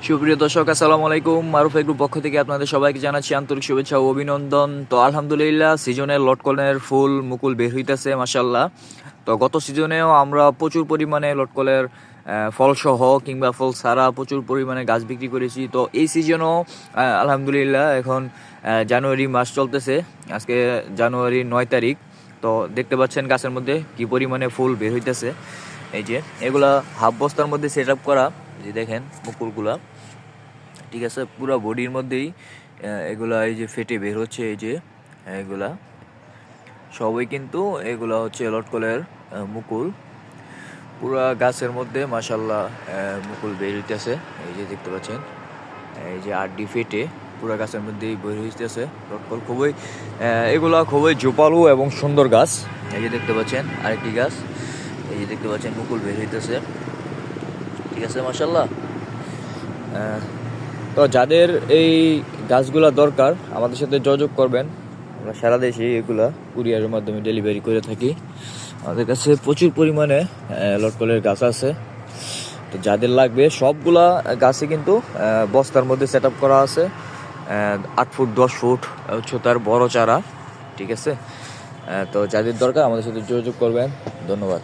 সুপ্রিয় দর্শক, আসসালামু আলাইকুম। মারুফ এগ্রুপ পক্ষ থেকে আপনাদের সবাইকে জানাচ্ছি আন্তরিক শুভেচ্ছা ও অভিনন্দন। তো আলহামদুলিল্লাহ, সিজনের লটকনের ফুল মুকুল বের হইতেছে মাশাআল্লাহ। তো গত সিজনেও আমরা প্রচুর পরিমাণে লটকলের ফলসহ কিংবা ফল ছাড়া প্রচুর পরিমাণে গাছ বিক্রি করেছি। তো এই সিজনও আলহামদুলিল্লাহ এখন জানুয়ারি মাস চলতেছে, আজকে জানুয়ারি 9 তারিখ। তো দেখতে পাচ্ছেন গাছের মধ্যে কি পরিমাণে ফুল বের হইতেছে। এই যে এগুলা হাফ বস্তার মধ্যে সেট আপ করা, যে দেখেন মুকুলগুলা, ঠিক আছে, পুরো বডির মধ্যেই এগুলা এই যে ফেটে বের হচ্ছে। এই যে এগুলা সবই কিন্তু এগুলা হচ্ছে লটকলের মুকুল। পুরা গাছের মধ্যে মাশাআল্লাহ মুকুল বের হইতেছে। এই যে দেখতে পাচ্ছেন, এই যে আড্ডি ফেটে পুরা গাছের মধ্যেই বের হইতেছে লটকল। এগুলা খুবই জোপালো এবং সুন্দর গাছ। এই যে দেখতে পাচ্ছেন আরেকটি গাছ, এই যে দেখতে পাচ্ছেন মুকুল বের হইতেছে, ঠিক আছে মাশাআল্লাহ। তো যাদের এই গাছগুলা দরকার আমাদের সাথে যোগাযোগ করবেন। আমরা সারা দেশে এগুলা কুরিয়ারের মাধ্যমে ডেলিভারি করে থাকি। আমাদের কাছে প্রচুর পরিমাণে লটকলের গাছ আছে। তো যাদের লাগবে সবগুলা গাছে কিন্তু বস্তার মধ্যে সেট আপ করা আছে। 8 ফুট 10 ফুট উচ্চতার বড় চারা, ঠিক আছে। তো যাদের দরকার আমাদের সাথে যোগাযোগ করবেন। ধন্যবাদ।